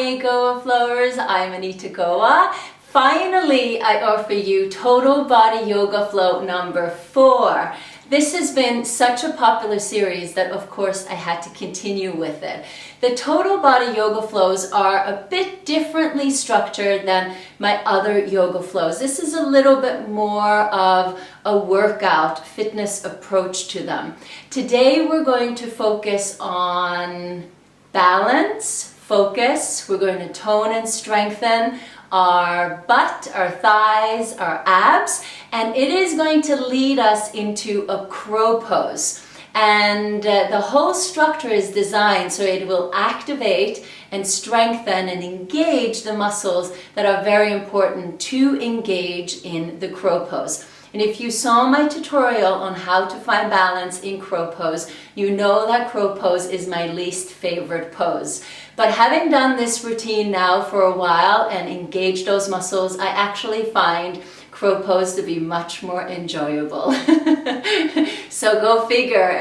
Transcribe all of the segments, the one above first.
Hi Goa Flowers, I'm Anita Goa. Finally, I offer you Total Body Yoga Flow number 4. This has been such a popular series that of course I had to continue with it. The Total Body Yoga Flows are a bit differently structured than my other yoga flows. This is a little bit more of a workout, fitness approach to them. Today we're going to focus on balance, focus. We're going to tone and strengthen our butt, our thighs, our abs, and it is going to lead us into a crow pose. And the whole structure is designed so it will activate and strengthen and engage the muscles that are very important to engage in the crow pose. And if you saw my tutorial on how to find balance in crow pose, you know that crow pose is my least favorite pose. But having done this routine now for a while and engaged those muscles, I actually find crow pose to be much more enjoyable. So go figure,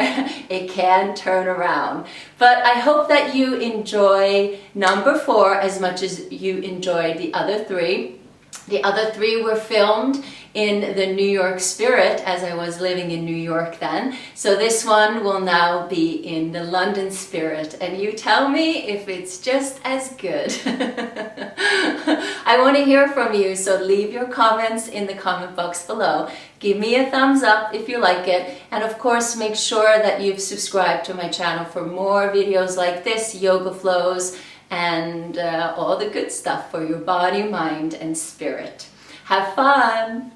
it can turn around. But I hope that you enjoy number 4 as much as you enjoyed the other 3. The other 3 were filmed in the New York spirit as I was living in New York then. So this one will now be in the London spirit, and you tell me if it's just as good. I want to hear from you, so leave your comments in the comment box below. Give me a thumbs up if you like it, and of course make sure that you've subscribed to my channel for more videos like this, yoga flows, and all the good stuff for your body, mind, and spirit. Have fun!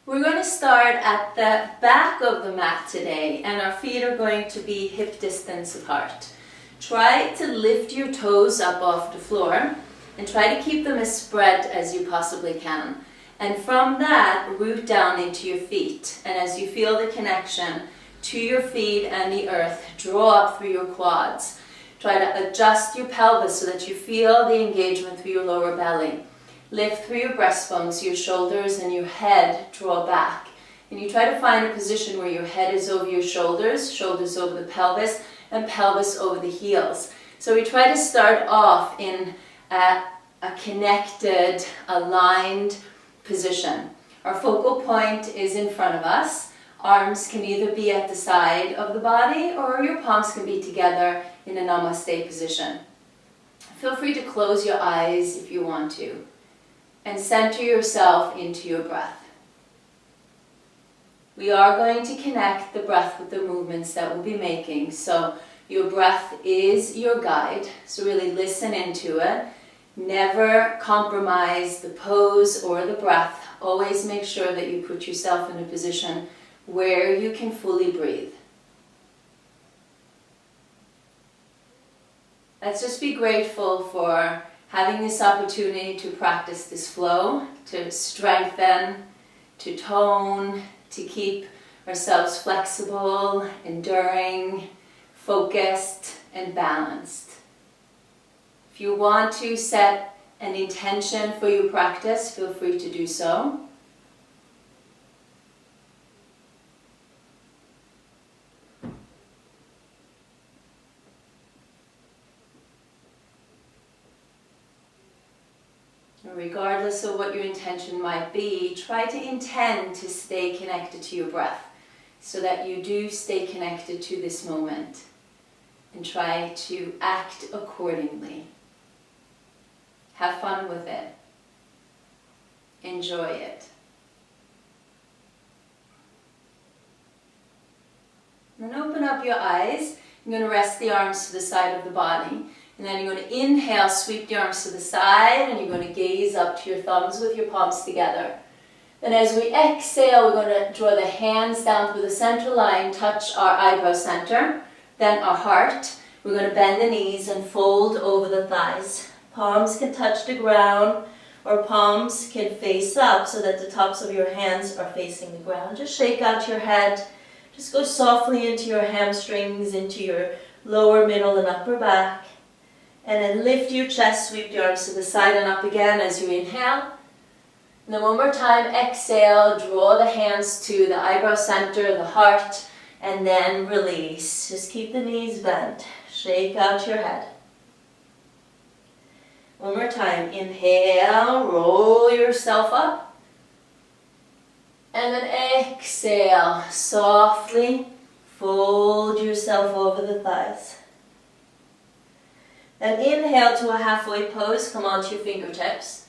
We're going to start at the back of the mat today, and our feet are going to be hip distance apart. Try to lift your toes up off the floor and try to keep them as spread as you possibly can. And from that, root down into your feet. And as you feel the connection to your feet and the earth, draw up through your quads. Try to adjust your pelvis so that you feel the engagement through your lower belly. Lift through your breastbones, your shoulders and your head draw back. And you try to find a position where your head is over your shoulders, shoulders over the pelvis, and pelvis over the heels. So we try to start off in a connected, aligned position. Our focal point is in front of us. Arms can either be at the side of the body or your palms can be together in a namaste position. Feel free to close your eyes if you want to. And center yourself into your breath. We are going to connect the breath with the movements that we'll be making. So your breath is your guide. So really listen into it. Never compromise the pose or the breath. Always make sure that you put yourself in a position where you can fully breathe. Let's just be grateful for having this opportunity to practice this flow, to strengthen, to tone, to keep ourselves flexible, enduring, focused, and balanced. If you want to set an intention for your practice, feel free to do so. Regardless of what your intention might be, try to intend to stay connected to your breath so that you do stay connected to this moment and try to act accordingly. Have fun with it. Enjoy it. And then open up your eyes. You're going to rest the arms to the side of the body. And then you're going to inhale, sweep the arms to the side, and you're going to gaze up to your thumbs with your palms together. Then as we exhale, we're going to draw the hands down through the center line, touch our eyebrow center, then our heart. We're going to bend the knees and fold over the thighs. Palms can touch the ground, or palms can face up so that the tops of your hands are facing the ground. Just shake out your head. Just go softly into your hamstrings, into your lower, middle, and upper back. And then lift your chest, sweep the arms to the side and up again as you inhale. And then one more time, exhale, draw the hands to the eyebrow center, the heart, and then release. Just keep the knees bent. Shake out your head. One more time. Inhale, roll yourself up. And then exhale, softly fold yourself over the thighs. Then inhale to a halfway pose, come onto your fingertips.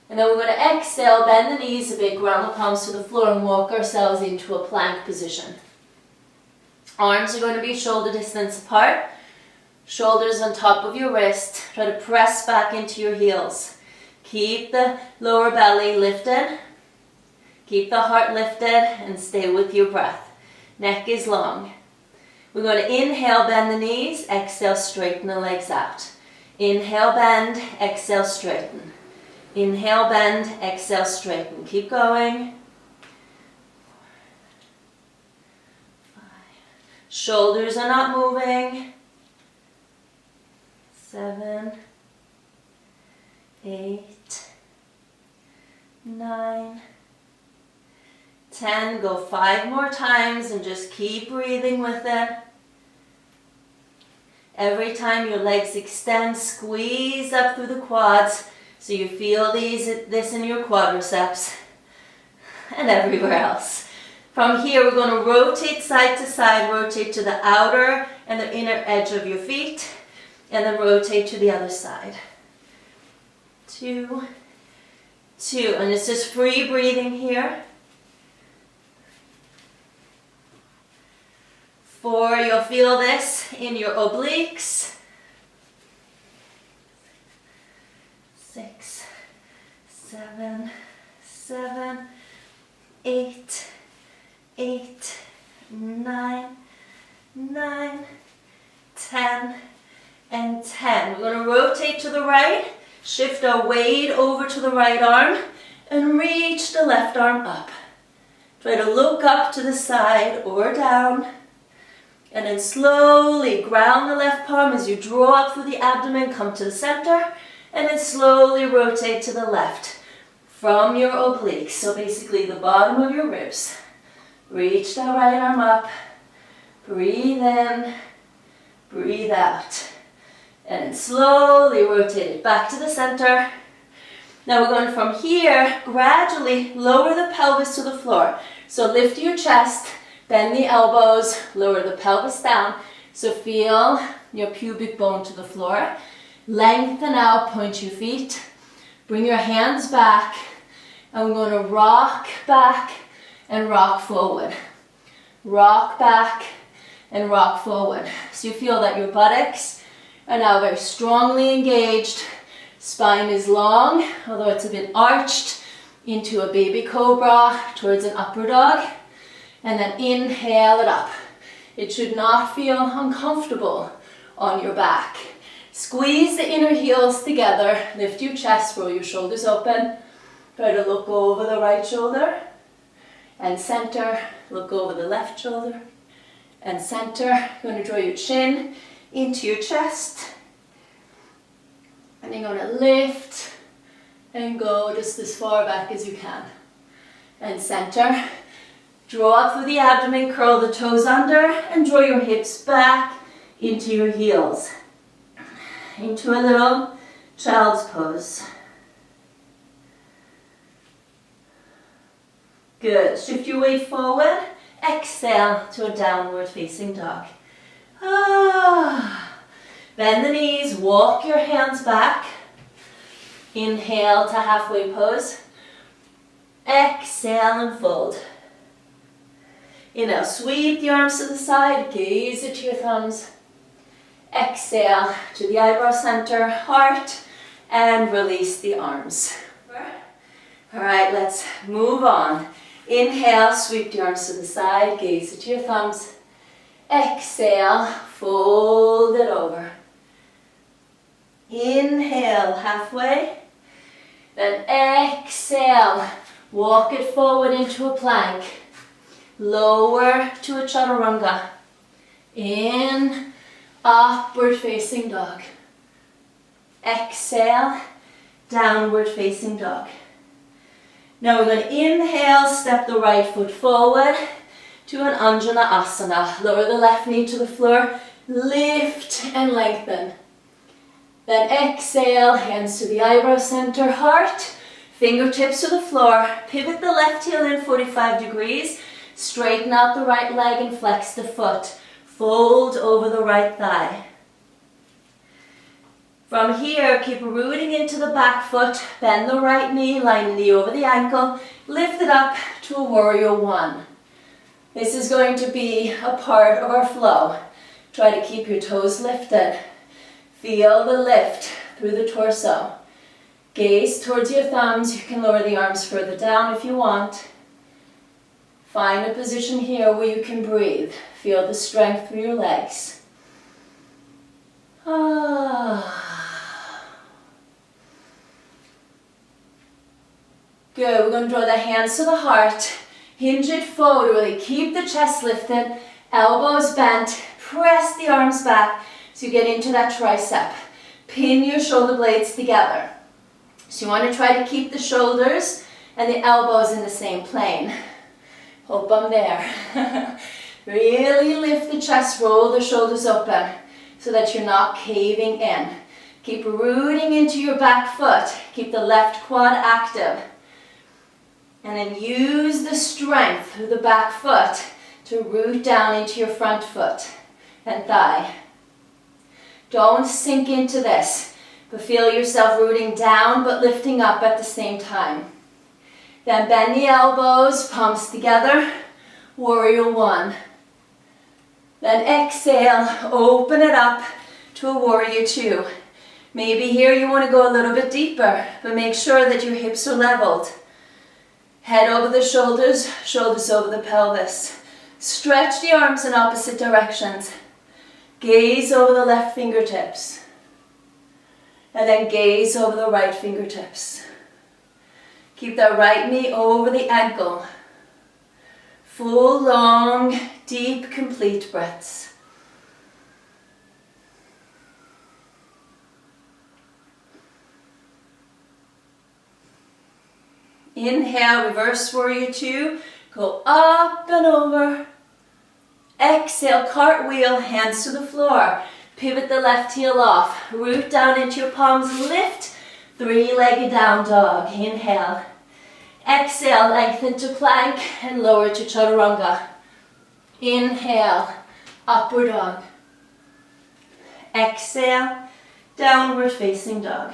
And then we're going to exhale, bend the knees a bit, ground the palms to the floor and walk ourselves into a plank position. Arms are going to be shoulder distance apart. Shoulders on top of your wrist. Try to press back into your heels. Keep the lower belly lifted. Keep the heart lifted and stay with your breath. Neck is long. We're going to inhale, bend the knees. Exhale, straighten the legs out. Inhale, bend. Exhale, straighten. Inhale, bend. Exhale, straighten. Keep going. 5. Shoulders are not moving. 7, 8, 9, 10. Go 5 more times and just keep breathing with it. Every time your legs extend, squeeze up through the quads so you feel this in your quadriceps and everywhere else. From here, we're going to rotate side to side, rotate to the outer and the inner edge of your feet. And then rotate to the other side. 2, 2. And it's just free breathing here. 4, you'll feel this in your obliques. 6, 7, 8, 9, 10. And 10. We're going to rotate to the right, shift our weight over to the right arm, and reach the left arm up. Try to look up to the side or down, and then slowly ground the left palm as you draw up through the abdomen, come to the center, and then slowly rotate to the left from your obliques. So basically the bottom of your ribs. Reach that right arm up, breathe in, breathe out. And then slowly rotate it back to the center. Now we're going from here, gradually lower the pelvis to the floor. So lift your chest, bend the elbows, lower the pelvis down. So feel your pubic bone to the floor. Lengthen out, point your feet. Bring your hands back. And we're going to rock back and rock forward. Rock back and rock forward. So you feel that your buttocks are now very strongly engaged. Spine is long, although it's a bit arched, into a baby cobra towards an upper dog. And then inhale it up. It should not feel uncomfortable on your back. Squeeze the inner heels together. Lift your chest, roll your shoulders open. Try to look over the right shoulder. And center, look over the left shoulder. And center, you're going to draw your chin into your chest, and you're going to lift and go just as far back as you can. And center, draw up through the abdomen, curl the toes under, and draw your hips back into your heels. Into a little child's pose. Good. Shift your weight forward. Exhale to a downward facing dog. Bend the knees, walk your hands back. Inhale to halfway pose. Exhale and fold. Inhale, sweep the arms to the side, gaze at your thumbs. Exhale to the eyebrow center, heart, and release the arms. All right, let's move on. Inhale, sweep the arms to the side, gaze at your thumbs. Exhale, fold it over. Inhale, halfway. Then exhale, walk it forward into a plank. Lower to a chaturanga. In, upward facing dog. Exhale, downward facing dog. Now we're going to inhale, step the right foot forward to an Anjana Asana. Lower the left knee to the floor, lift and lengthen. Then exhale, hands to the eyebrow center, heart, fingertips to the floor, pivot the left heel in 45 degrees, straighten out the right leg and flex the foot, fold over the right thigh. From here, keep rooting into the back foot, bend the right knee, line the knee over the ankle, lift it up to a warrior one. This is going to be a part of our flow. Try to keep your toes lifted. Feel the lift through the torso. Gaze towards your thumbs. You can lower the arms further down if you want. Find a position here where you can breathe. Feel the strength through your legs. Good, we're going to draw the hands to the heart. Hinge it forward, really keep the chest lifted, elbows bent, press the arms back so you get into that tricep. Pin your shoulder blades together. So you want to try to keep the shoulders and the elbows in the same plane. Hope I'm there. Really lift the chest, roll the shoulders open so that you're not caving in. Keep rooting into your back foot. Keep the left quad active. And then use the strength through the back foot to root down into your front foot and thigh. Don't sink into this, but feel yourself rooting down but lifting up at the same time. Then bend the elbows, palms together, warrior one. Then exhale, open it up to a warrior two. Maybe here you want to go a little bit deeper, but make sure that your hips are leveled. Head over the shoulders, shoulders over the pelvis. Stretch the arms in opposite directions. Gaze over the left fingertips. And then gaze over the right fingertips. Keep that right knee over the ankle. Full, long, deep, complete breaths. Inhale, reverse warrior two. Go up and over. Exhale, cartwheel, hands to the floor. Pivot the left heel off. Root down into your palms, lift. Three-legged down dog. Inhale. Exhale, lengthen to plank and lower to chaturanga. Inhale, upward dog. Exhale, downward facing dog.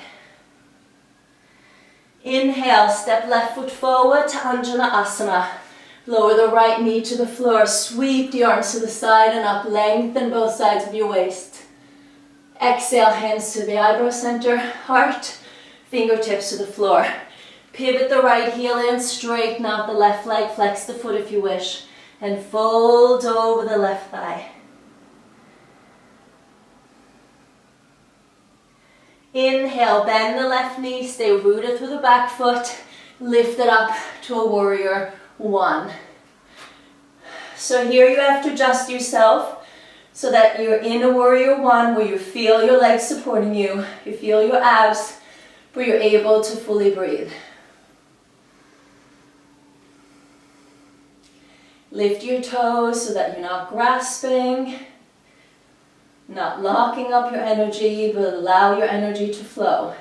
Inhale, step left foot forward to Anjana Asana. Lower the right knee to the floor, sweep the arms to the side and up, lengthen both sides of your waist. Exhale, hands to the eyebrow center, heart, fingertips to the floor. Pivot the right heel in, straighten out the left leg, flex the foot if you wish, and fold over the left thigh. Inhale, bend the left knee, stay rooted through the back foot, lift it up to a warrior one. So here you have to adjust yourself so that you're in a warrior one where you feel your legs supporting you, you feel your abs, where you're able to fully breathe. Lift your toes so that you're not grasping, not locking up your energy, but allow your energy to flow.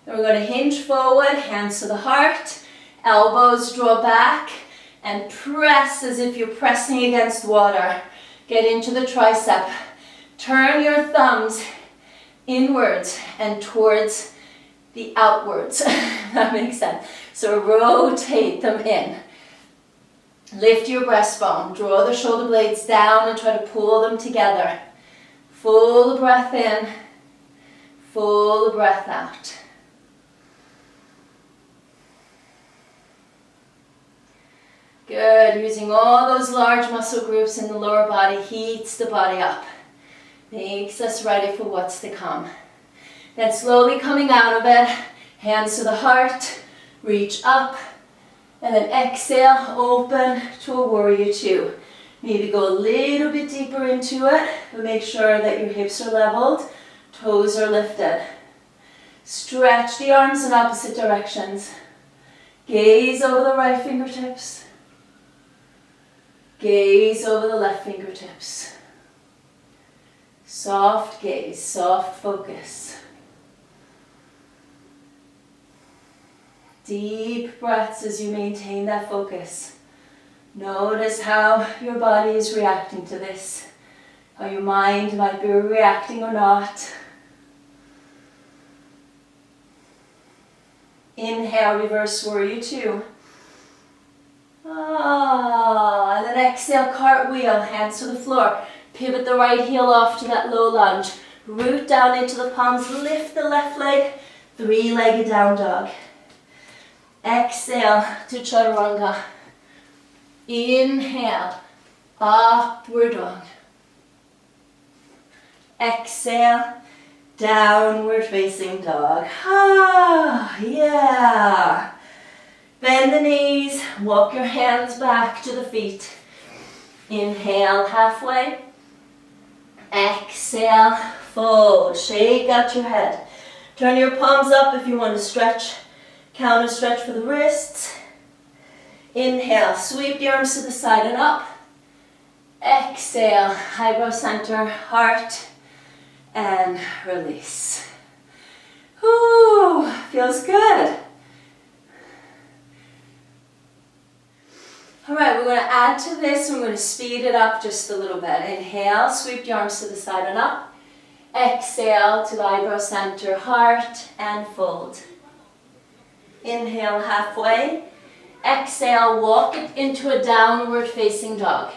And we're going to hinge forward, hands to the heart, elbows draw back, and press as if you're pressing against water. Get into the tricep. Turn your thumbs inwards and towards the outwards. That makes sense. So rotate them in. Lift your breastbone. Draw the shoulder blades down and try to pull them together. Full breath in, full breath out. Good. Using all those large muscle groups in the lower body heats the body up. Makes us ready for what's to come. Then slowly coming out of it, hands to the heart, reach up, and then exhale, open to a warrior two. Maybe go a little bit deeper into it, but make sure that your hips are leveled, toes are lifted. Stretch the arms in opposite directions. Gaze over the right fingertips. Gaze over the left fingertips. Soft gaze, soft focus. Deep breaths as you maintain that focus. Notice how your body is reacting to this, how your mind might be reacting or not. Inhale, reverse warrior two. And then exhale, cartwheel, hands to the floor. Pivot the right heel off to that low lunge. Root down into the palms, lift the left leg, three-legged down dog. Exhale to chaturanga. Inhale, upward dog. Exhale, downward facing dog. Yeah. Bend the knees, walk your hands back to the feet. Inhale, halfway. Exhale, fold. Shake out your head. Turn your palms up if you want to stretch. Counter stretch for the wrists. Inhale, sweep the arms to the side and up. Exhale, eyebrow center, heart, and release. Whew, feels good. All right, we're going to add to this, we're going to speed it up just a little bit. Inhale, sweep the arms to the side and up. Exhale to the eyebrow center, heart, and fold. Inhale, halfway. Exhale, walk it into a downward facing dog.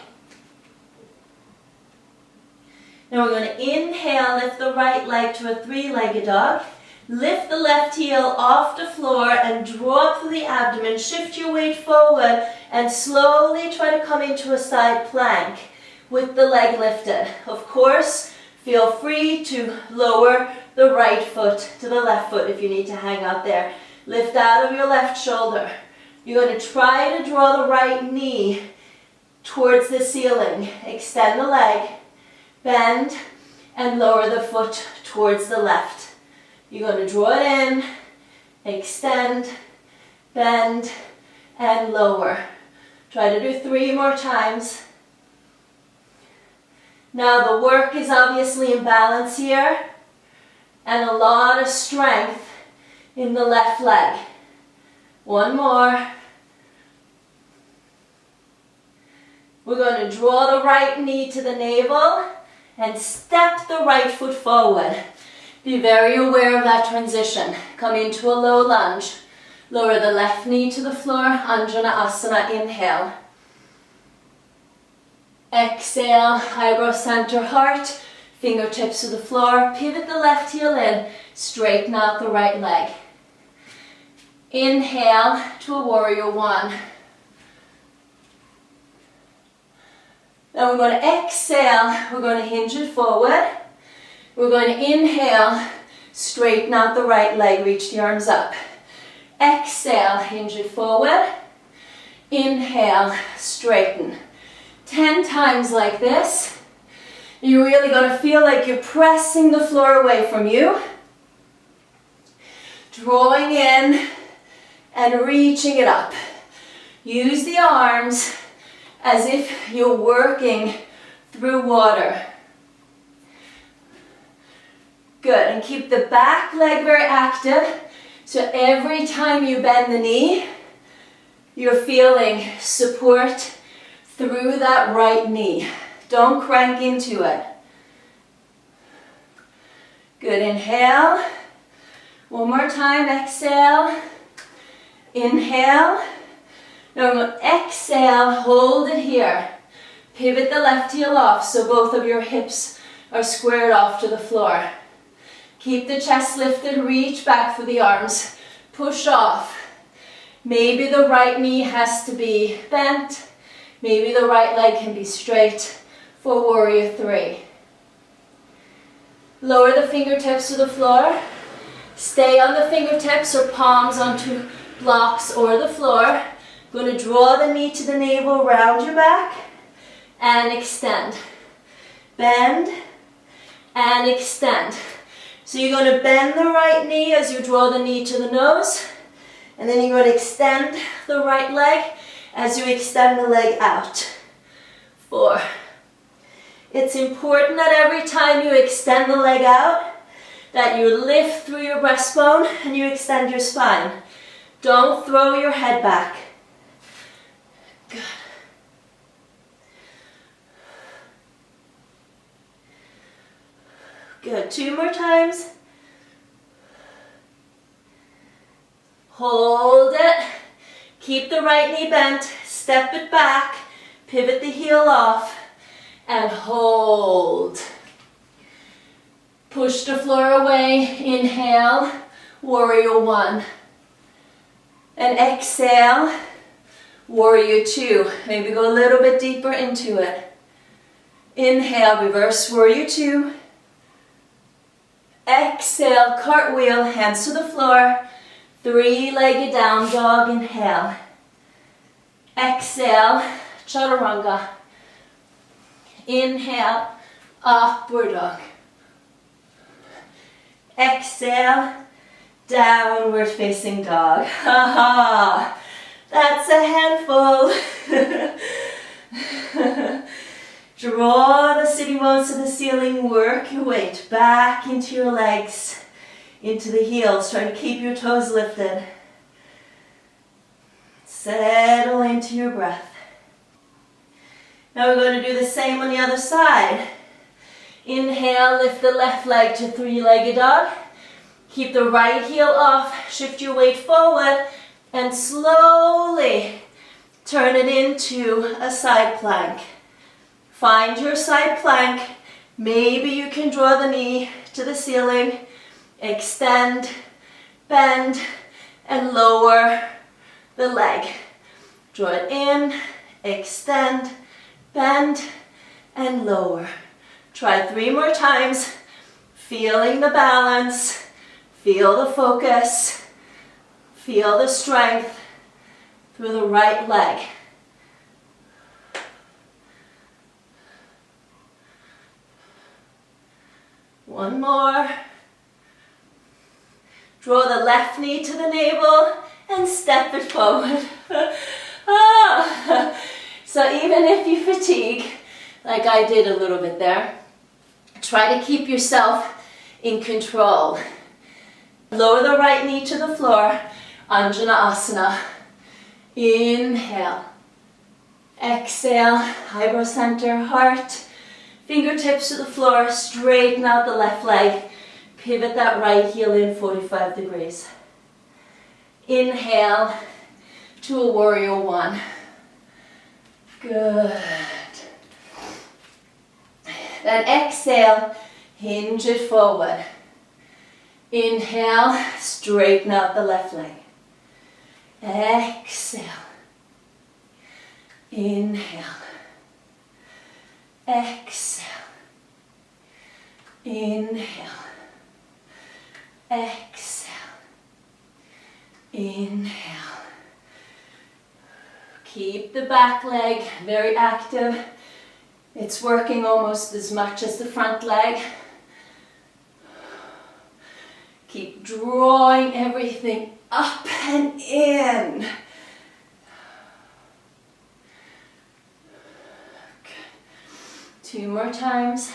Now we're going to inhale, lift the right leg to a three-legged dog. Lift the left heel off the floor and draw through the abdomen. Shift your weight forward and slowly try to come into a side plank with the leg lifted. Of course, feel free to lower the right foot to the left foot if you need to hang out there. Lift out of your left shoulder. You're going to try to draw the right knee towards the ceiling. Extend the leg, bend, and lower the foot towards the left. You're going to draw it in, extend, bend, and lower. Try to do 3 more times. Now the work is obviously in balance here, and a lot of strength in the left leg. 1 more. We're going to draw the right knee to the navel and step the right foot forward. Be very aware of that transition. Come into a low lunge. Lower the left knee to the floor, Anjaneyasana, inhale. Exhale, eyebrow center, heart, fingertips to the floor. Pivot the left heel in, straighten out the right leg. Inhale to a warrior one. Now we're going to exhale, we're going to hinge it forward. We're going to inhale, straighten out the right leg, reach the arms up. Exhale, hinge it forward. Inhale, straighten. 10 times like this. You're really going to feel like you're pressing the floor away from you. Drawing in and reaching it up. Use the arms as if you're working through water. Good, and keep the back leg very active. So every time you bend the knee, you're feeling support through that right knee. Don't crank into it. Good, inhale. 1 more time, exhale. Inhale. Now we're going to exhale, hold it here. Pivot the left heel off so both of your hips are squared off to the floor. Keep the chest lifted, reach back through the arms. Push off. Maybe the right knee has to be bent. Maybe the right leg can be straight for warrior three. Lower the fingertips to the floor. Stay on the fingertips or palms onto blocks or the floor. Going to draw the knee to the navel, round your back, and extend. Bend, and extend. So you're going to bend the right knee as you draw the knee to the nose, and then you're going to extend the right leg as you extend the leg out. 4. It's important that every time you extend the leg out, that you lift through your breastbone and you extend your spine. Don't throw your head back. Good. Good. 2 more times. Hold it. Keep the right knee bent. Step it back. Pivot the heel off. And hold. Push the floor away. Inhale. Warrior 1. And exhale. Warrior 2. Maybe go a little bit deeper into it. Inhale. Reverse Warrior 2. Exhale. Cartwheel. Hands to the floor. 3-legged down dog. Inhale. Exhale. Chaturanga. Inhale. Upward dog. Exhale. Downward facing dog. Ha ha. That's a handful. Draw the sitting bones to the ceiling. Work your weight back into your legs, into the heels. Try to keep your toes lifted. Settle into your breath. Now we're going to do the same on the other side. Inhale, lift the left leg to 3-legged dog. Keep the right heel off, shift your weight forward, and slowly turn it into a side plank. Find your side plank. Maybe you can draw the knee to the ceiling. Extend, bend, and lower the leg. Draw it in, extend, bend, and lower. Try 3 more times, feeling the balance, feel the focus, feel the strength through the right leg. One more. Draw the left knee to the navel and step it forward. So even if you fatigue, like I did a little bit there, try to keep yourself in control. Lower the right knee to the floor, Anjaneyasana. Inhale. Exhale, eyebrow center, heart. Fingertips to the floor, straighten out the left leg. Pivot that right heel in 45 degrees. Inhale to a warrior 1. Good. Then exhale, hinge it forward. Inhale, straighten out the left leg. Exhale. Inhale. Exhale. Inhale. Exhale. Inhale. Keep the back leg very active. It's working almost as much as the front leg. Keep drawing everything up and in. Good. 2 more times.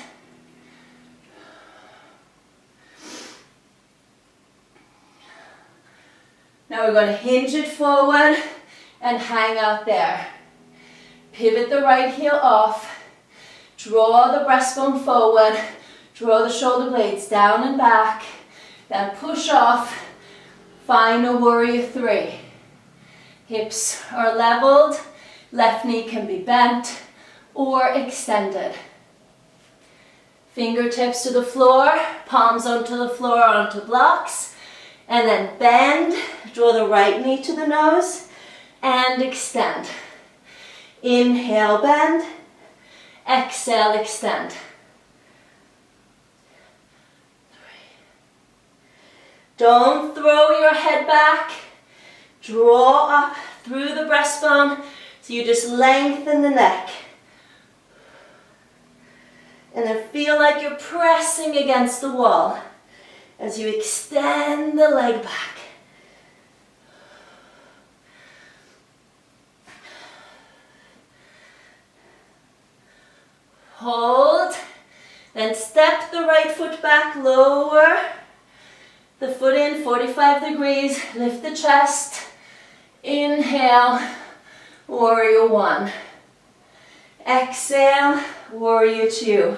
Now we're going to hinge it forward and hang out there. Pivot the right heel off. Draw the breastbone forward. Draw the shoulder blades down and back. Then push off. Find a warrior 3. Hips are leveled. Left knee can be bent or extended. Fingertips to the floor. Palms onto the floor, onto blocks. And then bend. Draw the right knee to the nose. And extend. Inhale, bend. Exhale, extend. 3. Don't throw your head back. Draw up through the breastbone so you just lengthen the neck. And then feel like you're pressing against the wall as you extend the leg back. hold, then step the right foot back, lower the foot in 45 degrees, lift the chest, inhale, warrior one. Exhale, warrior two.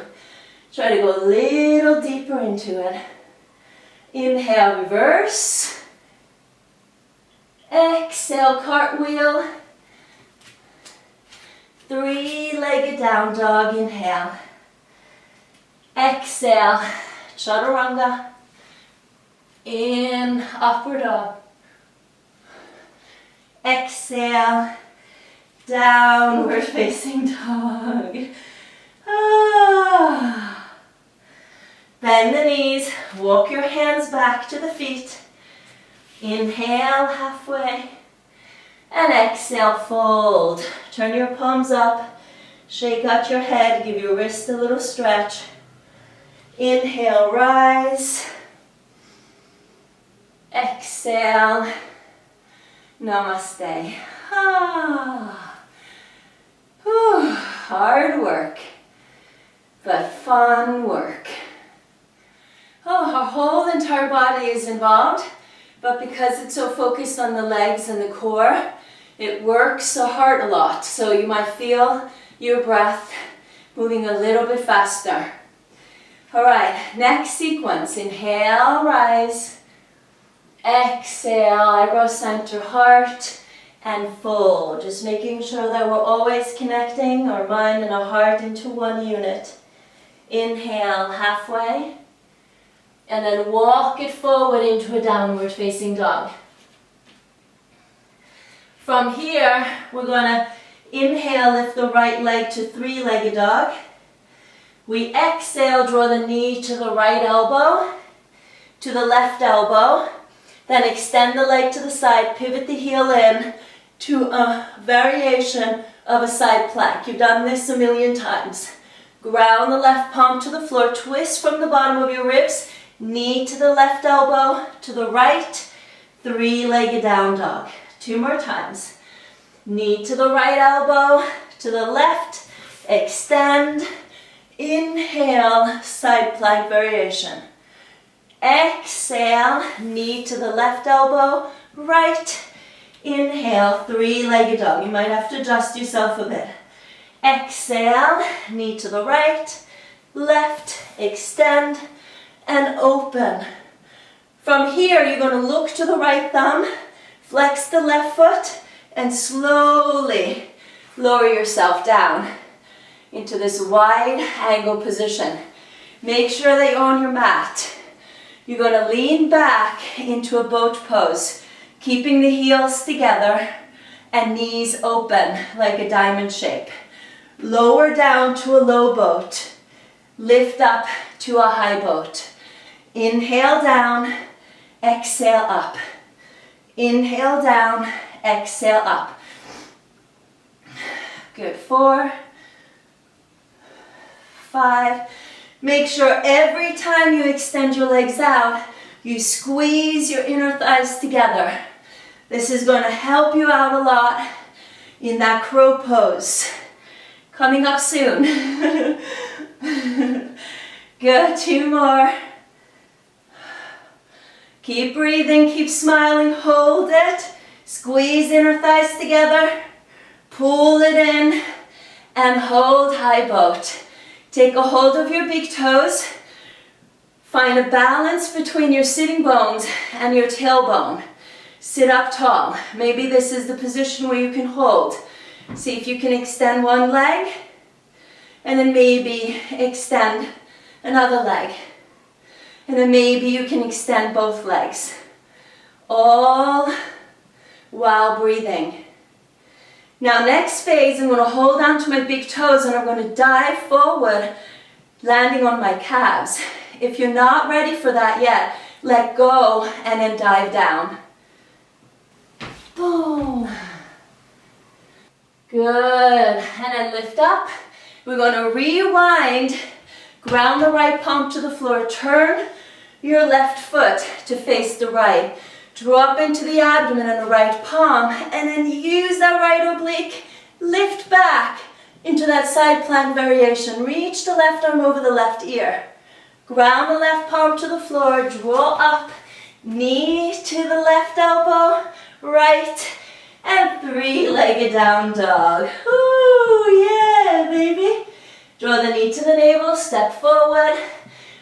Try to go a little deeper into it. Inhale, reverse. Exhale, cartwheel. Three-legged down dog, inhale. Exhale, chaturanga. In, upward dog. Exhale, downward facing dog. Ah. Bend the knees, walk your hands back to the feet. Inhale halfway, and exhale, fold. Turn your palms up, shake out your head, give your wrist a little stretch. Inhale, rise. Exhale, namaste. Ah. Whew. Hard work, but fun work. Oh, our whole entire body is involved, but because it's so focused on the legs and the core, it works the heart a lot. So you might feel your breath moving a little bit faster. All right, next sequence. Inhale, rise. Exhale, eyebrow center, heart, and fold. Just making sure that we're always connecting our mind and our heart into one unit. Inhale, halfway. And then walk it forward into a downward facing dog. From here, we're going to inhale, lift the right leg to three-legged dog. We exhale, draw the knee to the right elbow, to the left elbow. Then extend the leg to the side, pivot the heel in to a variation of a side plank. You've done this a million times. Ground the left palm to the floor, twist from the bottom of your ribs, knee to the left elbow, to the right, three-legged down dog. Two more times. Knee to the right elbow, to the left, extend, inhale, side plank variation. Exhale, knee to the left elbow, right, inhale, three-legged dog. You might have to adjust yourself a bit. Exhale, knee to the right, left, extend, and open. From here, you're going to look to the right thumb, flex the left foot, and slowly lower yourself down into this wide angle position. Make sure that you're on your mat. You're going to lean back into a boat pose, keeping the heels together and knees open like a diamond shape. Lower down to a low boat. Lift up to a high boat. Inhale down, exhale up. Inhale down, exhale up. Good. 4, 5. Make sure every time you extend your legs out, you squeeze your inner thighs together. This is going to help you out a lot in that crow pose. Coming up soon. Good. 2 more. Keep breathing, keep smiling, hold it. Squeeze inner thighs together. Pull it in and hold high boat. Take a hold of your big toes. Find a balance between your sitting bones and your tailbone. Sit up tall. Maybe this is the position where you can hold. See if you can extend one leg and then maybe extend another leg. And then maybe you can extend both legs. All while breathing. Now next phase, I'm going to hold on to my big toes and I'm going to dive forward, landing on my calves. If you're not ready for that yet, let go and then dive down. Boom. Good. And then lift up. We're going to rewind, ground the right palm to the floor, turn your left foot to face the right. Drop into the abdomen and the right palm, and then use that right oblique, lift back into that side plank variation. Reach the left arm over the left ear. Ground the left palm to the floor, draw up, knee to the left elbow, right, and three-legged down dog. Ooh, yeah, baby. Draw the knee to the navel, step forward,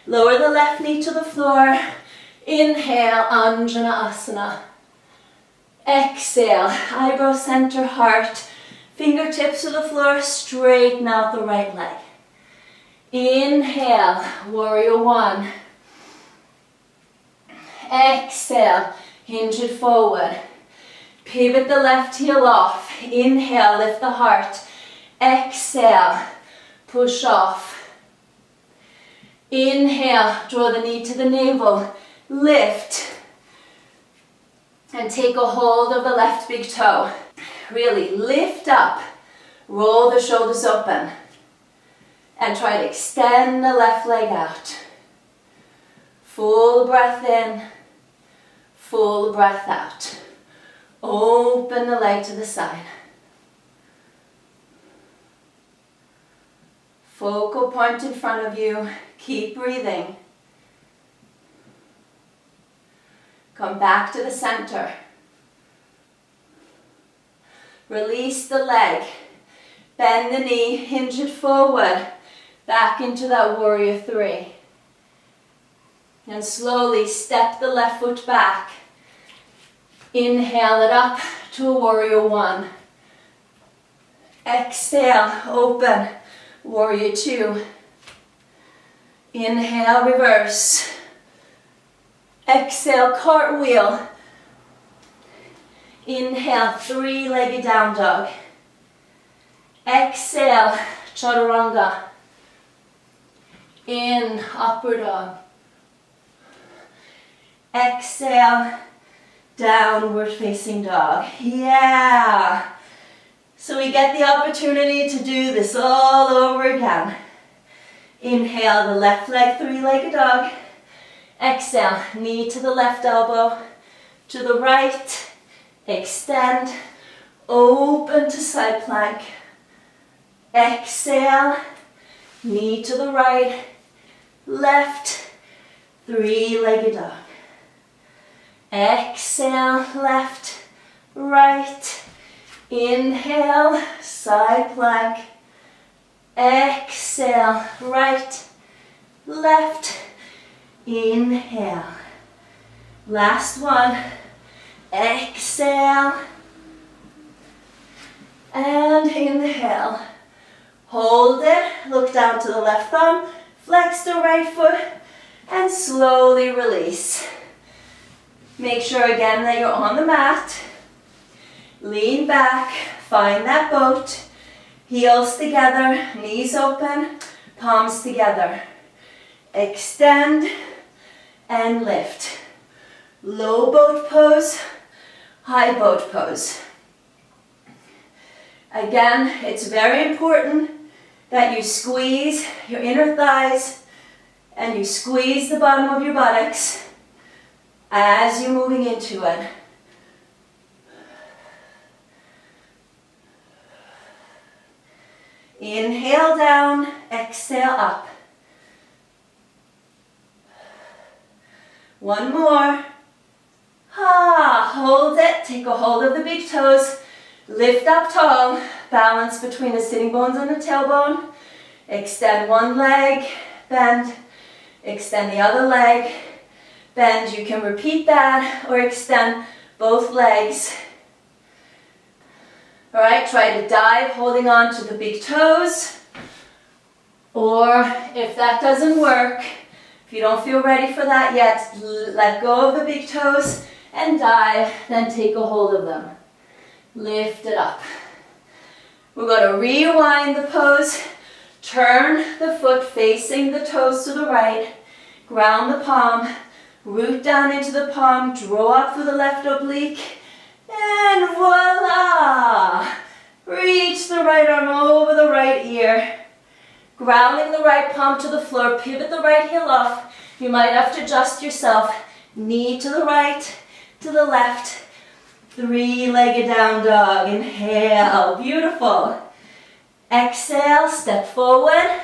lower the left knee to the floor. Inhale, Anjana Asana. Exhale, eyebrow center, heart, fingertips to the floor, straighten out the right leg. Inhale, warrior one. Exhale, hinge it forward. Pivot the left heel off. Inhale, lift the heart. Exhale, push off. Inhale, draw the knee to the navel. Lift. And take a hold of the left big toe. Really lift up. Roll the shoulders open. And try to extend the left leg out. Full breath in. Full breath out. Open the leg to the side. Focal point in front of you. Keep breathing. Come back to the center. Release the leg. Bend the knee, hinge it forward. Back into that warrior three. And slowly step the left foot back. Inhale it up to a warrior one. Exhale, open, warrior two. Inhale, reverse. Exhale, cartwheel. Inhale, three-legged down dog. Exhale, chaturanga. In, upward dog. Exhale, downward facing dog. Yeah. So we get the opportunity to do this all over again. Inhale, the left leg, three-legged dog. Exhale, knee to the left elbow, to the right. Extend, open to side plank. Exhale, knee to the right, left, three-legged dog. Exhale, left, right. Inhale, side plank. Exhale, right, left. Inhale. Last one. Exhale. And inhale. Hold it. Look down to the left thumb. Flex the right foot. And slowly release. Make sure again that you're on the mat. Lean back. Find that boat. Heels together. Knees open. Palms together. Extend. And lift. Low boat pose, high boat pose. Again, it's very important that you squeeze your inner thighs and you squeeze the bottom of your buttocks as you're moving into it. Inhale down, exhale up. One more. Hold it. Take a hold of the big toes. Lift up tall. Balance between the sitting bones and the tailbone. Extend one leg. Bend. Extend the other leg. Bend. You can repeat that or extend both legs. Alright, try to dive holding on to the big toes. Or if that doesn't work, if you don't feel ready for that yet, let go of the big toes and dive, then take a hold of them. Lift it up. We're going to rewind the pose. Turn the foot facing the toes to the right. Ground the palm. Root down into the palm. Draw up through the left oblique. And voila! Reach the right arm over the right ear. Grounding the right palm to the floor, pivot the right heel off. You might have to adjust yourself. Knee to the right, to the left. Three-legged down dog. Inhale, beautiful. Exhale, step forward.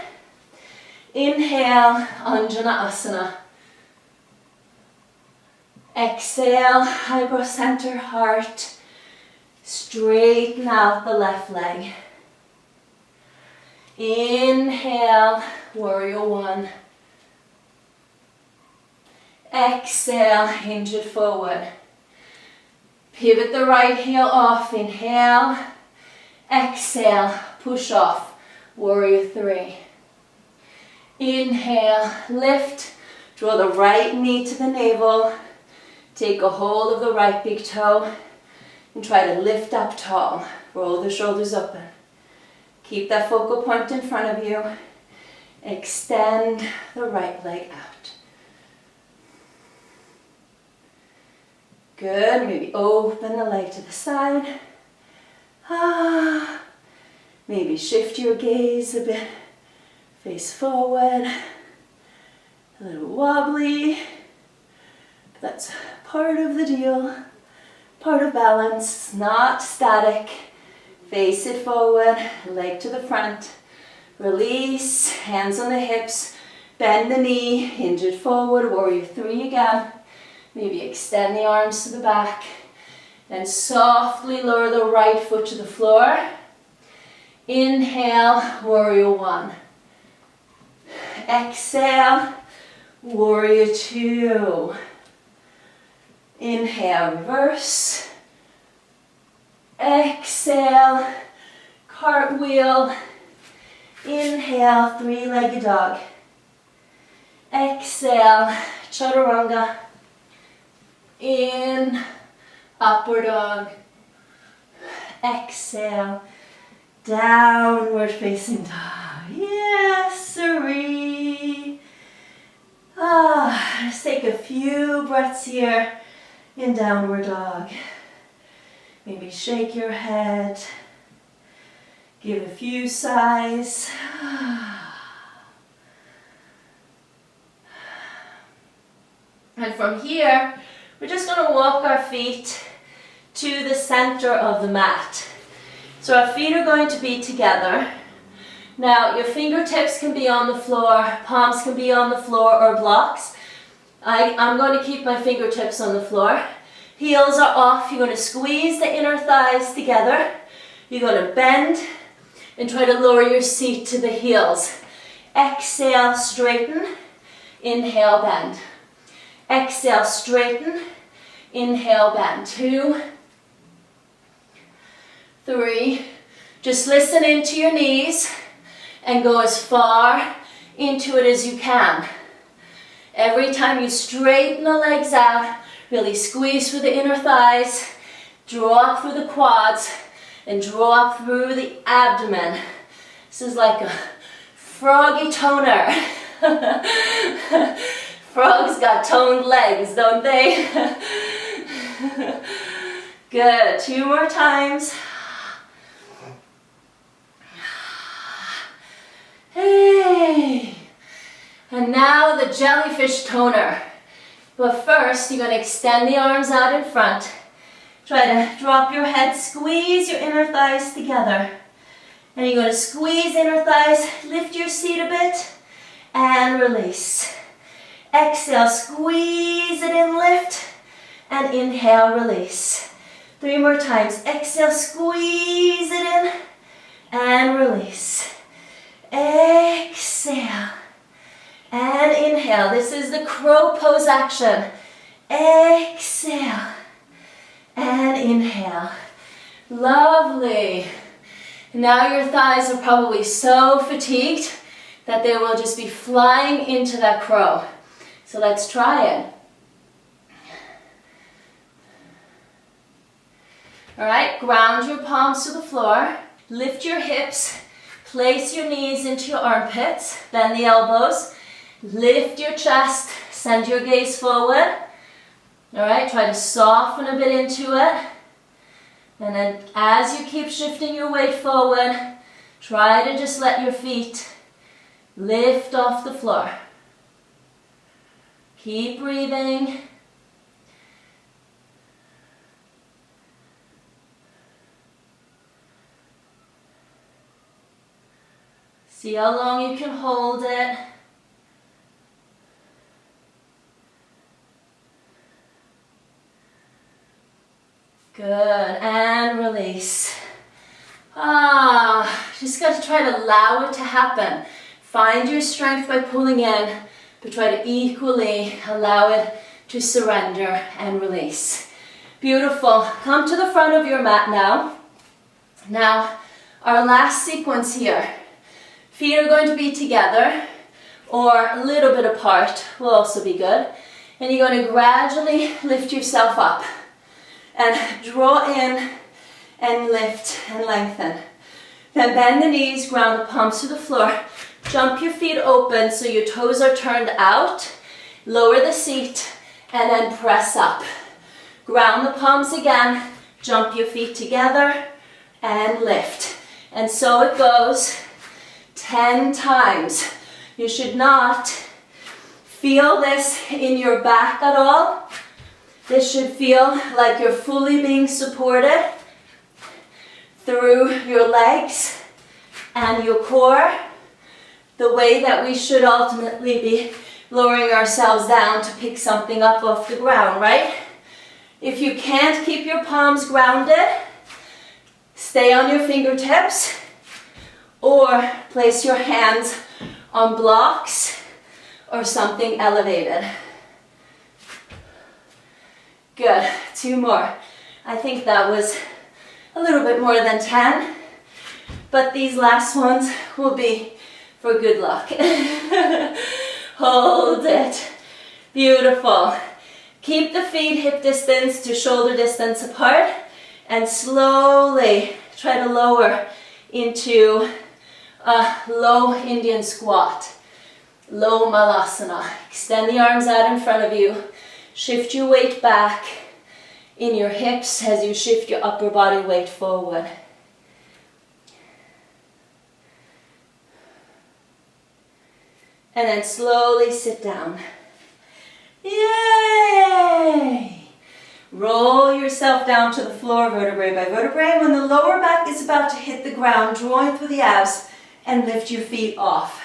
Inhale, Anjana Asana. Exhale, eyebrow center, heart. Straighten out the left leg. Inhale, warrior one. Exhale, hinge it forward. Pivot the right heel off, inhale. Exhale, push off, warrior three. Inhale, lift, draw the right knee to the navel. Take a hold of the right big toe and try to lift up tall. Roll the shoulders open. Keep that focal point in front of you. Extend the right leg out. Good, maybe open the leg to the side. Maybe shift your gaze a bit. Face forward. A little wobbly. That's part of the deal. Part of balance, not static. Face it forward, leg to the front. Release, hands on the hips. Bend the knee, hinge it forward, warrior three again. Maybe extend the arms to the back. And softly lower the right foot to the floor. Inhale, warrior one. Exhale, warrior two. Inhale, reverse. Exhale, cartwheel. Inhale, three-legged dog. Exhale, chaturanga. In, upward dog. Exhale, downward facing dog. Yes, siree. Let's take a few breaths here in downward dog. Maybe shake your head. Give a few sighs. And from here, we're just going to walk our feet to the center of the mat. So our feet are going to be together. Now your fingertips can be on the floor, palms can be on the floor or blocks. I'm going to keep my fingertips on the floor. Heels are off. You're going to squeeze the inner thighs together. You're going to bend and try to lower your seat to the heels. Exhale, straighten. Inhale, bend. Exhale, straighten. Inhale, bend. 2, 3. Just listen into your knees and go as far into it as you can. Every time you straighten the legs out, really squeeze through the inner thighs, draw up through the quads, and draw up through the abdomen. This is like a froggy toner. Frogs got toned legs, don't they? Good. 2 more times. Hey. And now the jellyfish toner. But first, you're going to extend the arms out in front. Try to drop your head, squeeze your inner thighs together. And you're going to squeeze inner thighs, lift your seat a bit, and release. Exhale, squeeze it in, lift, and inhale, release. 3 more times. Exhale, squeeze it in, and release. Exhale, and inhale. This is the crow pose action. Exhale, and inhale. Lovely. Now your thighs are probably so fatigued that they will just be flying into that crow. So let's try it. All right, ground your palms to the floor. Lift your hips. Place your knees into your armpits. Bend the elbows. Lift your chest. Send your gaze forward. All right, try to soften a bit into it. And then as you keep shifting your weight forward, try to just let your feet lift off the floor. Keep breathing. See how long you can hold it. Good, and release. Just got to try to allow it to happen. Find your strength by pulling in, but try to equally allow it to surrender and release. Beautiful. Come to the front of your mat now. Now, our last sequence here. Feet are going to be together or a little bit apart will also be good. And you're going to gradually lift yourself up and draw in and lift and lengthen. Then bend the knees, ground the palms to the floor. Jump your feet open so your toes are turned out. Lower the seat and then press up. Ground the palms again. Jump your feet together and lift. And so it goes 10 times. You should not feel this in your back at all. This should feel like you're fully being supported through your legs and your core, the way that we should ultimately be lowering ourselves down to pick something up off the ground, right? If you can't keep your palms grounded, stay on your fingertips or place your hands on blocks or something elevated. Good, 2 more. I think that was a little bit more than 10, but these last ones will be for good luck. Hold it. Beautiful. Keep the feet hip distance to shoulder distance apart and slowly try to lower into a low Indian squat, low malasana. Extend the arms out in front of you. Shift your weight back in your hips as you shift your upper body weight forward. And then slowly sit down. Yay! Roll yourself down to the floor vertebrae by vertebrae. When the lower back is about to hit the ground, drawing through the abs and lift your feet off.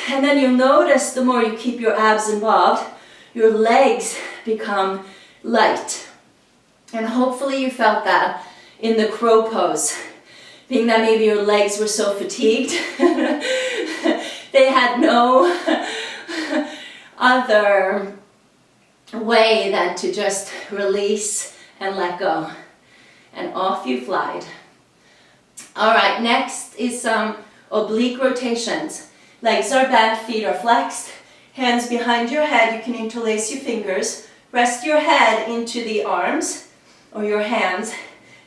And then you'll notice the more you keep your abs involved, your legs become light. And hopefully you felt that in the crow pose. Being that maybe your legs were so fatigued, they had no other way than to just release and let go. And off you flied. All right, next is some oblique rotations. Legs are bent, feet are flexed. Hands behind your head, you can interlace your fingers. Rest your head into the arms or your hands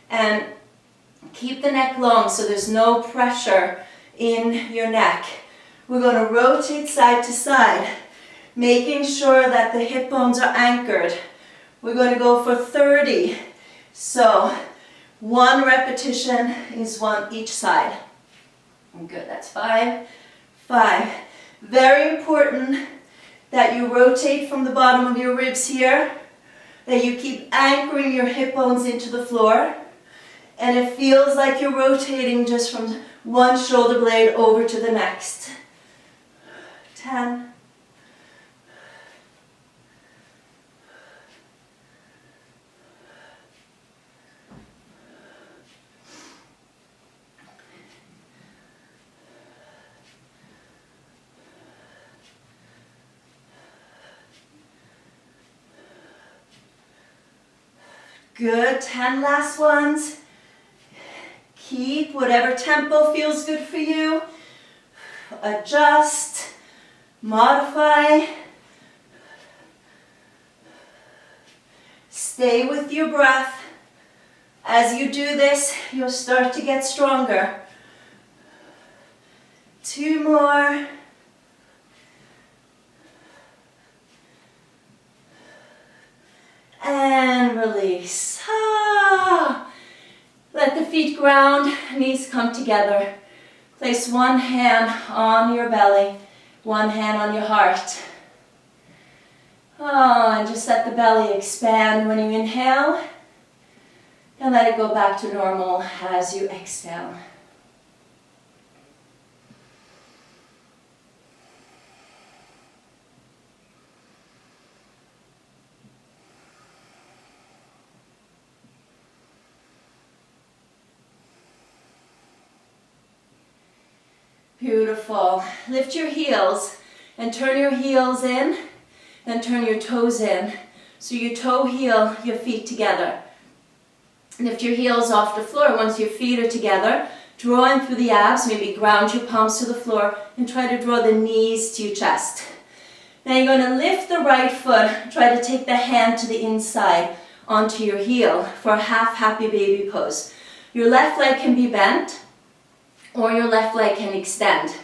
and keep the neck long so there's no pressure in your neck. We're going to rotate side to side, making sure that the hip bones are anchored. We're going to go for 30. So 1 repetition is 1 each side. Good, that's 5. 5. Very important that you rotate from the bottom of your ribs here, that you keep anchoring your hip bones into the floor, and it feels like you're rotating just from one shoulder blade over to the next. 10. Good, 10 last ones. Keep whatever tempo feels good for you. Adjust, modify. Stay with your breath. As you do this, you'll start to get stronger. 2 more. And release. Let the feet ground, knees come together. Place one hand on your belly, one hand on your heart. And just let the belly expand when you inhale. And let it go back to normal as you exhale. Beautiful. Lift your heels and turn your heels in, then turn your toes in. So you toe heel your feet together. Lift your heels off the floor once your feet are together. Draw in through the abs, maybe ground your palms to the floor and try to draw the knees to your chest. Now you're going to lift the right foot, try to take the hand to the inside onto your heel for a half happy baby pose. Your left leg can be bent or your left leg can extend.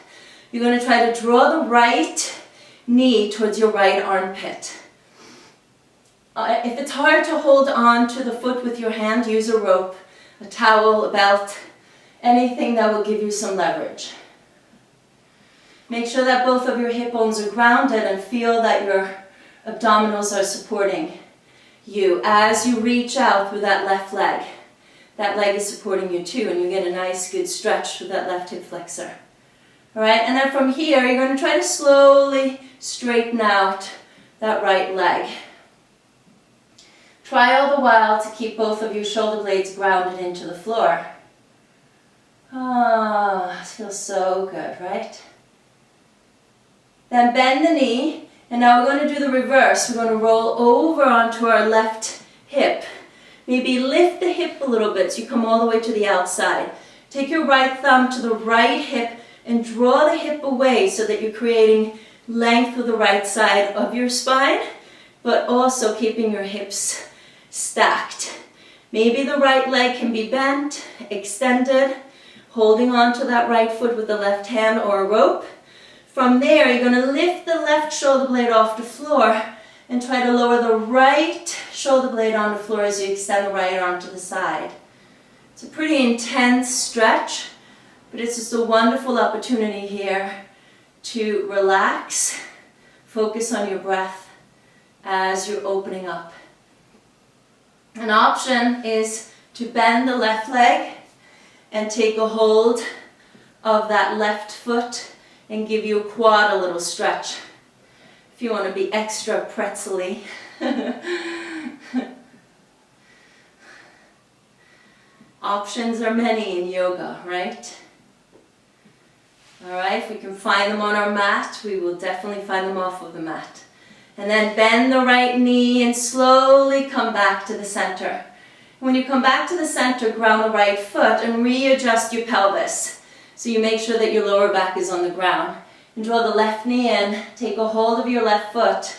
You're going to try to draw the right knee towards your right armpit. If it's hard to hold on to the foot with your hand, use a rope, a towel, a belt, anything that will give you some leverage. Make sure that both of your hip bones are grounded and feel that your abdominals are supporting you as you reach out through that left leg. That leg is supporting you too, and you get a nice good stretch through that left hip flexor. All right, and then from here, you're going to try to slowly straighten out that right leg. Try all the while to keep both of your shoulder blades grounded into the floor. Ah, it feels so good, right? Then bend the knee, and now we're going to do the reverse. We're going to roll over onto our left hip. Maybe lift the hip a little bit so you come all the way to the outside. Take your right thumb to the right hip and draw the hip away so that you're creating length through the right side of your spine, but also keeping your hips stacked. Maybe the right leg can be bent, extended, holding on to that right foot with the left hand or a rope. From there, you're going to lift the left shoulder blade off the floor and try to lower the right shoulder blade on the floor as you extend the right arm to the side. It's a pretty intense stretch, but it's just a wonderful opportunity here to relax, focus on your breath as you're opening up. An option is to bend the left leg and take a hold of that left foot and give your quad a little stretch. If you want to be extra pretzel-y. Options are many in yoga, right? Alright, if we can find them on our mat, we will definitely find them off of the mat. And then bend the right knee and slowly come back to the center. When you come back to the center, ground the right foot and readjust your pelvis. So you make sure that your lower back is on the ground. And draw the left knee in, take a hold of your left foot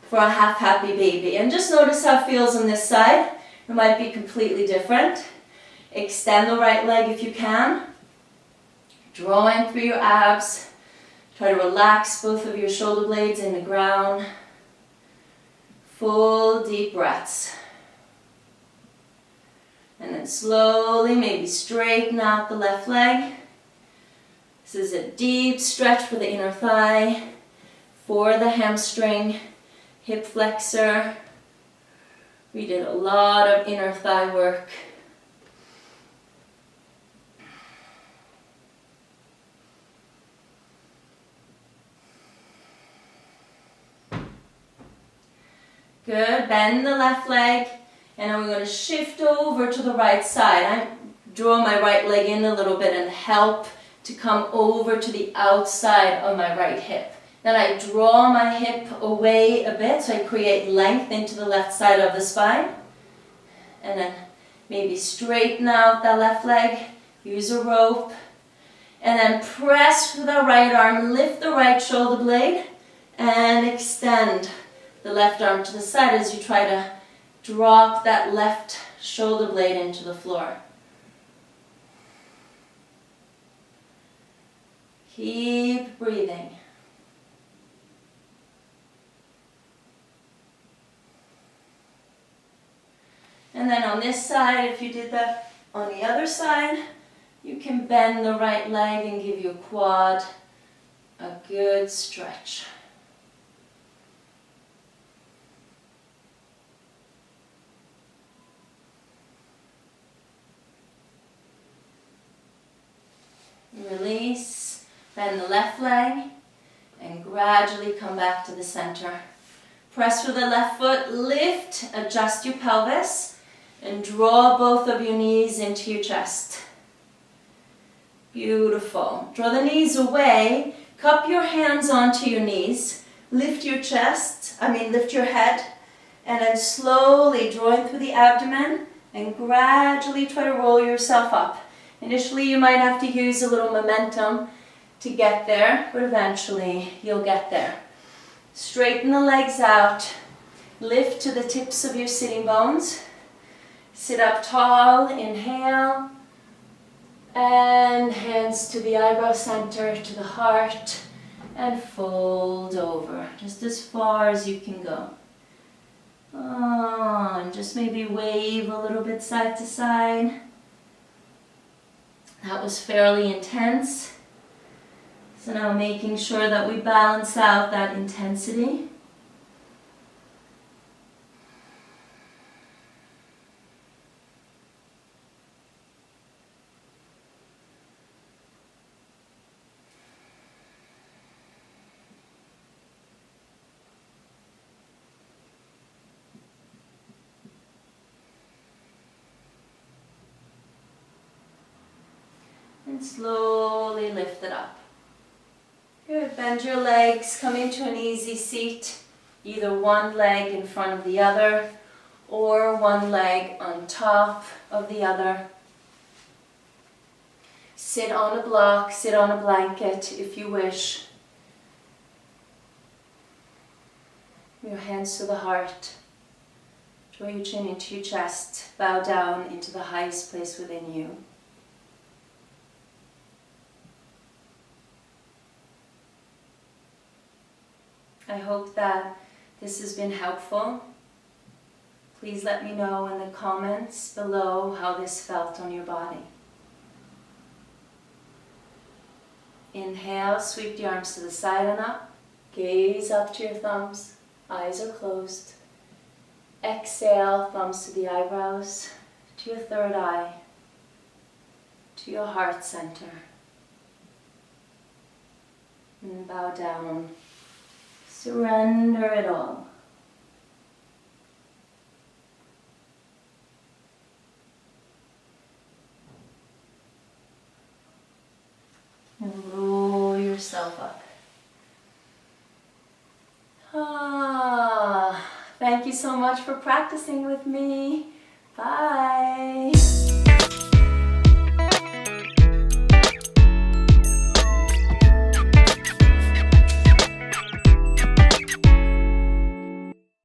for a half happy baby. And just notice how it feels on this side. It might be completely different. Extend the right leg if you can. Draw in through your abs. Try to relax both of your shoulder blades in the ground. Full deep breaths. And then slowly maybe straighten out the left leg. This is a deep stretch for the inner thigh, for the hamstring, hip flexor. We did a lot of inner thigh work. Good, bend the left leg, and then we're going to shift over to the right side. I draw my right leg in a little bit and help to come over to the outside of my right hip. Then I draw my hip away a bit so I create length into the left side of the spine. And then maybe straighten out that left leg, use a rope. And then press with the right arm, lift the right shoulder blade and extend the left arm to the side as you try to drop that left shoulder blade into the floor. Keep breathing. And then on this side, if you did that on the other side, you can bend the right leg and give your quad a good stretch. Release, bend the left leg, and gradually come back to the center. Press with the left foot, lift, adjust your pelvis, and draw both of your knees into your chest. Beautiful. Draw the knees away. Cup your hands onto your knees. Lift your lift your head. And then slowly drawing through the abdomen and gradually try to roll yourself up. Initially you might have to use a little momentum to get there, but eventually you'll get there. Straighten the legs out. Lift to the tips of your sitting bones. Sit up tall, inhale. And hands to the eyebrow center, to the heart. And fold over, just as far as you can go. And just maybe wave a little bit side to side. That was fairly intense. So now making sure that we balance out that intensity. And slowly lift it up. Good, bend your legs, come into an easy seat, either one leg in front of the other or one leg on top of the other. Sit on a block, sit on a blanket if you wish. Your hands to the heart. Draw your chin into your chest, bow down into the highest place within you. I hope that this has been helpful. Please let me know in the comments below how this felt on your body. Inhale, sweep the arms to the side and up. Gaze up to your thumbs. Eyes are closed. Exhale, thumbs to the eyebrows, to your third eye, to your heart center. And bow down. Surrender it all. And roll yourself up. Thank you so much for practicing with me. Bye.